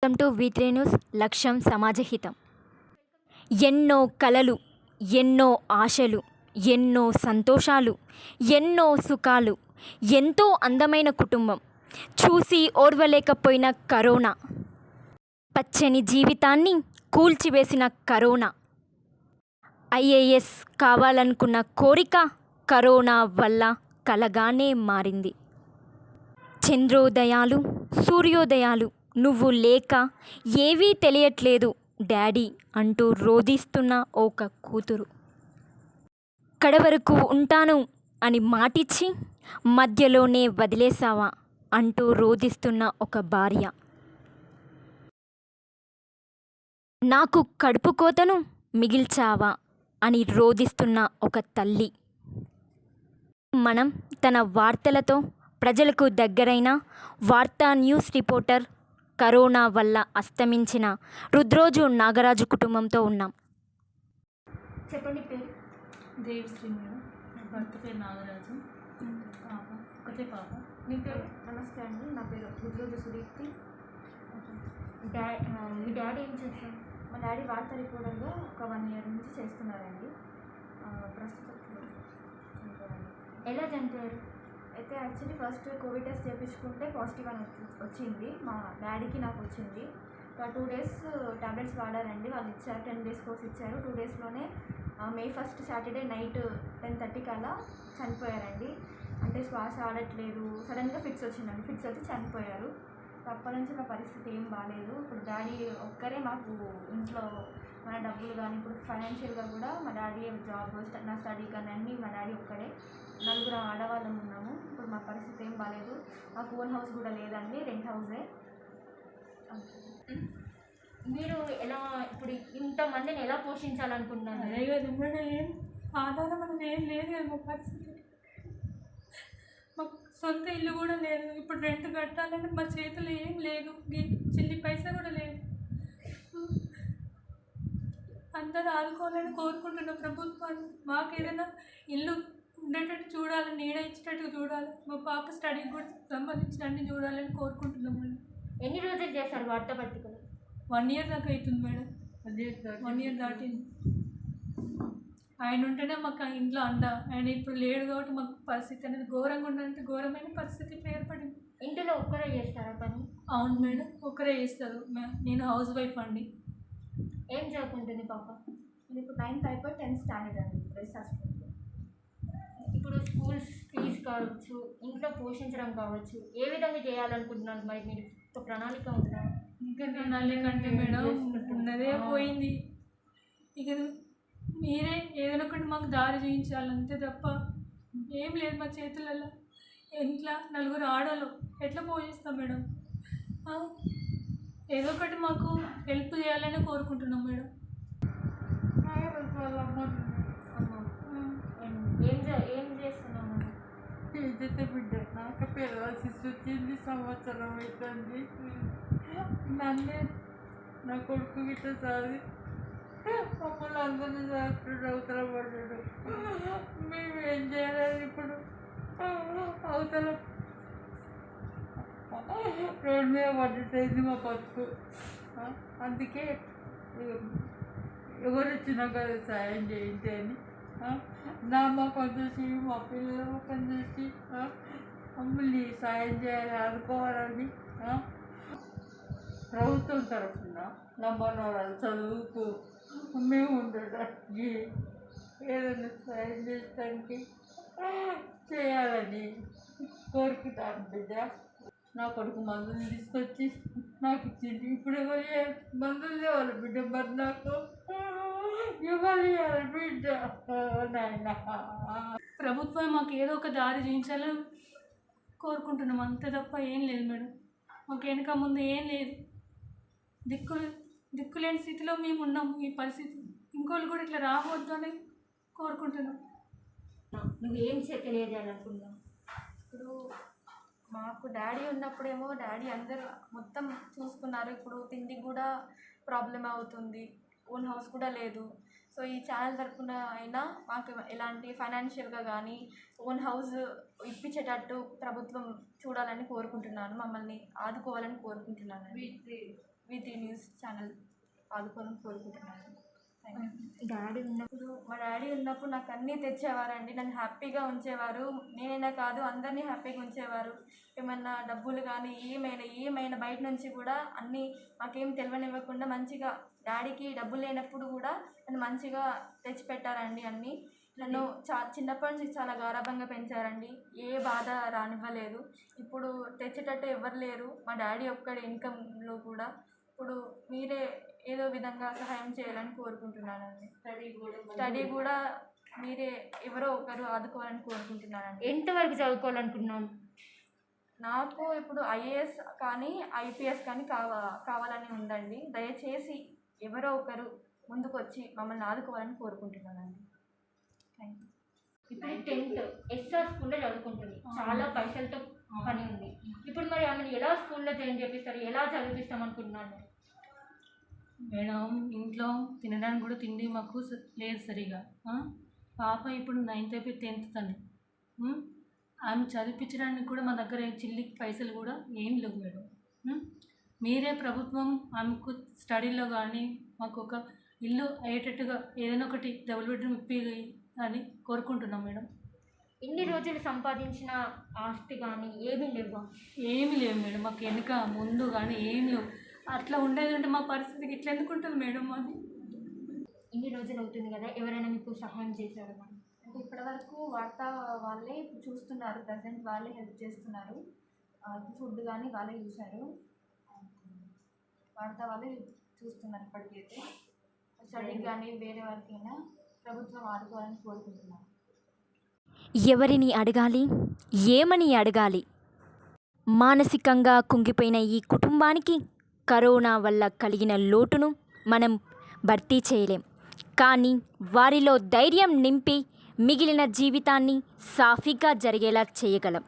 Welcome to V3 news. లక్ష్యం సమాజహితం. ఎన్నో కలలు, ఎన్నో ఆశలు, ఎన్నో సంతోషాలు, ఎన్నో సుఖాలు, ఎంతో అందమైన కుటుంబం, చూసి ఓర్వలేకపోయిన కరోనా, పచ్చని జీవితాన్ని కూల్చివేసిన కరోనా, IAS కావాలనుకున్న కోరిక కరోనా వల్ల కలగానే మారింది. చంద్రోదయాలు, సూర్యోదయాలు నువ్వు లేక ఏవీ తెలియట్లేదు డాడీ అంటూ రోదిస్తున్న ఒక కూతురు, కడవరకు ఉంటాను అని మాటిచ్చి మధ్యలోనే వదిలేసావా అంటూ రోదిస్తున్న ఒక భార్య, నాకు కడుపు కోతను మిగిల్చావా అని రోదిస్తున్న ఒక తల్లి. మనం తన వార్తలతో ప్రజలకు దగ్గరైన వార్తా న్యూస్ రిపోర్టర్ కరోనా వల్ల అస్తమించిన రుద్రోజు నాగరాజు కుటుంబంతో ఉన్నాం. చెప్పండి పేరు? దేవిశ్రీ మేడం. భర్త పేరు నాగరాజు. పాప ఒకటే పాప. మీ పేరు? నమస్తే అండి, నా పేరు రుద్రోజు సుదీప్తి. మీ డాడీ ఏం చేస్తారు? మా డాడీ వార్తా రిపోర్టర్గా ఒక 1 year నుంచి చేస్తున్నారండి. ప్రస్తుతం ఎలా చనిపోయారు? అయితే యాక్చువల్లీ ఫస్ట్ కోవిడ్ టెస్ట్ చేయించుకుంటే పాజిటివ్ అని వచ్చింది. మా డాడీకి నాకు వచ్చింది. 2 days ట్యాబ్లెట్స్ వాడారండి. వాళ్ళు ఇచ్చారు, 10 days కోర్స్ ఇచ్చారు. 2 daysలోనే May 1st సాటర్డే నైట్ 10:30కి అలా చనిపోయారండి. అంటే శ్వాస ఆడట్లేదు, సడన్గా ఫిట్స్ వచ్చిందండి. ఫిట్స్ వచ్చి చనిపోయారు. అప్పటి నుంచి నా పరిస్థితి ఏం బాగాలేదు. ఇప్పుడు డాడీ ఒక్కరే మాకు ఇంట్లో మన డబ్బులు కానీ, ఇప్పుడు ఫైనాన్షియల్గా కూడా మా డాడీ జాబ్, నా స్టడీ కానీ అన్నీ మా డాడీ ఒక్కడే. 4 ఆడవాళ్ళం ఉన్నాము. ఇప్పుడు మా పరిస్థితి ఏం బాగాలేదు. మాకు ఓన్ హౌస్ కూడా లేదండి, రెంట్ హౌసే. మీరు ఎలా ఇప్పుడు ఇంతమందిని ఎలా పోషించాలనుకుంటున్నారు? అదే కదా మేడం, ఏం ఆధారం అనేది ఏం లేదు కదా మా పరిస్థితి. మాకు సొంత ఇల్లు కూడా లేదు. ఇప్పుడు రెంట్ కట్టాలంటే మా చేతిలో ఏం లేదు, చిల్లి పైసా కూడా లేదు. అందరూ ఆదుకోవాలని కోరుకుంటున్న ప్రభుత్వాన్ని. మాకు ఏదైనా ఇల్లు ఉండేటట్టు చూడాలి, నీడ ఇచ్చేటట్టు చూడాలి. మా పాప స్టడీకి కూడా సంబంధించిన అన్ని చూడాలని కోరుకుంటున్నామండి. ఎన్ని రోజులు చేస్తారు వార్తాపత్రికలు? 1 year దాకా అవుతుంది మేడం. 1 year దాటింది. ఆయన ఉంటేనే మాకు ఇంట్లో అండ. ఆయన ఇప్పుడు లేడు కాబట్టి మాకు పరిస్థితి అనేది ఘోరంగా ఉండాలంటే ఘోరమైన పరిస్థితి ఏర్పడింది. ఇంట్లో ఒక్కరే చేస్తారా పని? అవును మేడం, ఒక్కరే చేస్తారు. నేను హౌస్ వైఫ్ అండి. ఏం చదువుకుంటుంది పాప? ఇప్పుడు 9th అయిపోయి 10th స్టాండర్డ్ అండి. ఇప్పుడు స్కూల్స్ ఫీజు కావచ్చు, ఇంట్లో పోషించడం కావచ్చు, ఏ విధంగా చేయాలనుకుంటున్నారు? మరి మీరు ఒక ప్రణాళిక ఉందా? ఇంకా ప్రణాళిక అంటే మేడం ఉన్నదే పోయింది. ఇక మీరే ఏదైనా ఒకటి మాకు దారి చూపించాలి, అంతే తప్ప ఏం లేదు మా చేతులలో. ఇంట్లో 4 ఆడలు ఎట్లా పోషిస్తాం మేడం? ఏదో ఒకటి మాకు హెల్ప్ చేయాలని కోరుకుంటున్నాం మేడం. ఏం చేస్తున్నాము? బిడ్డ నాకు పెరాలసిస్ వచ్చింది, సంవత్సరం అవుతుంది. నన్నే నా కొడుకు గిట్ట సారి మమ్మల్ని అందరినీ డాక్టర్ అవతల పడ్డాడు. మేము ఏం చేయాలి ఇప్పుడు? అవతల రోడ్డు మీద పడ్డట్టయింది మా బతుకు. అందుకే ఎవరు వచ్చినా కదా సాయం చేయండి అని నా మొక్కం చూసి, మా పిల్లల మొక్కం చూసి మమ్మల్ని సాయం చేయాలి, ఆదుకోవాలని ప్రభుత్వం తరఫున నా మనవరాలు చదువుకు మేము ఉండడానికి ఏదైనా సాయం చేయడానికి చేయాలని కోరుకుంటాను బిడ్డ. నా కొడుకు మందులు తీసుకొచ్చి నాకు ఇచ్చింది. ఇప్పుడు ఎవరు మందులు తేవాలి బిడ్డ? మరి నాకు ఎవరు బిడ్డ? నాయన ప్రభుత్వం మాకు ఏదో ఒక దారి చూపించాలని కోరుకుంటున్నాం, అంతే తప్ప ఏం లేదు మేడం. మాకు వెనక ముందు ఏం లేదు. దిక్కులేని స్థితిలో మేము ఉన్నాం. ఈ పరిస్థితి ఇంకోళ్ళు కూడా ఇట్లా రావద్దు అని కోరుకుంటున్నాం. నువ్వు ఏం తెలియజేయాలనుకున్నావు? ఇప్పుడు మాకు డాడీ ఉన్నప్పుడేమో డాడీ అందరూ మొత్తం చూసుకున్నారు. ఇప్పుడు తిండికి కూడా ప్రాబ్లం అవుతుంది, ఓన్ హౌస్ కూడా లేదు. సో ఈ ఛానల్ తరఫున అయినా మాకు ఎలాంటి ఫైనాన్షియల్గా కానీ ఓన్ హౌస్ ఇప్పించేటట్టు ప్రభుత్వం చూడాలని కోరుకుంటున్నాను. మమ్మల్ని ఆదుకోవాలని కోరుకుంటున్నాను. V3 న్యూస్ ఛానల్ ఆదుకోవాలని కోరుకుంటున్నాను. డాడీ ఉన్నప్పుడు మా డాడీ ఉన్నప్పుడు నాకు అన్నీ తెచ్చేవారండి. నన్ను హ్యాపీగా ఉంచేవారు. నేనైనా కాదు అందరినీ హ్యాపీగా ఉంచేవారు. ఏమన్నా డబ్బులు కానీ ఏమైనా బయట నుంచి కూడా అన్నీ మాకేం తెలియనివ్వకుండా మంచిగా డాడీకి డబ్బులు లేనప్పుడు కూడా నన్ను మంచిగా తెచ్చిపెట్టారండి అన్నీ. నన్ను చిన్నప్పటి నుంచి చాలా గారాబంగా పెంచారండి. ఏ బాధ రానివ్వలేదు. ఇప్పుడు తెచ్చేటట్టు ఎవరు లేరు మా డాడీ ఒక్కడి ఇన్కంలో కూడా. ఇప్పుడు మీరే ఏదో విధంగా సహాయం చేయాలని కోరుకుంటున్నానండి. స్టడీ కూడా మీరే ఎవరో ఒకరు ఆదుకోవాలని కోరుకుంటున్నానండి. ఎంతవరకు చదువుకోవాలనుకున్నాను? నాకు ఇప్పుడు ఐఏఎస్ కానీ ఐపీఎస్ కానీ కావాలని ఉందండి. దయచేసి ఎవరో ఒకరు ముందుకు వచ్చి మమ్మల్ని ఆదుకోవాలని కోరుకుంటున్నానండి. Thank you. ఇప్పుడు 10th ఎస్ఆర్ స్కూల్లో చదువుకుంటుంది. చాలా పైసలతో పని ఉంది. ఇప్పుడు మరి ఆమెను ఎలా స్కూల్లో జాయిన్ చేపిస్తారు, ఎలా చదివిస్తాం అనుకుంటున్నాను? మేడం ఇంట్లో తినడానికి కూడా తిండి మాకు లేదు సరిగా. పాప ఇప్పుడు 9th అయిపోయి 10th తను. ఆమె చదివించడానికి కూడా మా దగ్గర చిల్లి పైసలు కూడా ఏం లేవు మేడం. మీరే ప్రభుత్వం ఆమెకు స్టడీలో కానీ మాకు ఒక ఇల్లు అయ్యేటట్టుగా ఏదైనా ఒకటి డబుల్ బెడ్రూమ్ ఇప్పి అని కోరుకుంటున్నాం మేడం. ఇన్ని రోజులు సంపాదించిన ఆస్తి కానీ ఏమీ లేవు? ఏమీ లేవు మేడం. మాకు వెనుక ముందు కానీ ఏం లేవు. అట్లా ఉండేది అంటే మా పరిస్థితికి ఇట్లా ఎందుకు ఉంటుంది మేడం? మాది ఇన్ని రోజులు అవుతుంది కదా, ఎవరైనా మీకు సహాయం చేశారు? అంటే ఇప్పటివరకు వార్తా వాళ్ళే ఇప్పుడు చూస్తున్నారు. ప్రజెంట్ వాళ్ళే హెల్ప్ చేస్తున్నారు. ఫుడ్ కానీ వాళ్ళే చూశారు. వార్తా వాళ్ళే చూస్తున్నారు ఇప్పటికైతే. స్టడీకి కానీ వేరే వారికైనా ప్రభుత్వం ఆదుకోవాలని కోరుకుంటున్నాను. ఎవరిని అడగాలి, ఏమని అడగాలి? మానసికంగా కుంగిపోయిన ఈ కుటుంబానికి కరోనా వల్ల కలిగిన లోటును మనం భర్తీ చేయలేం, కానీ వారిలో ధైర్యం నింపి మిగిలిన జీవితాన్ని సాఫీగా జరిగేలా చేయగలం.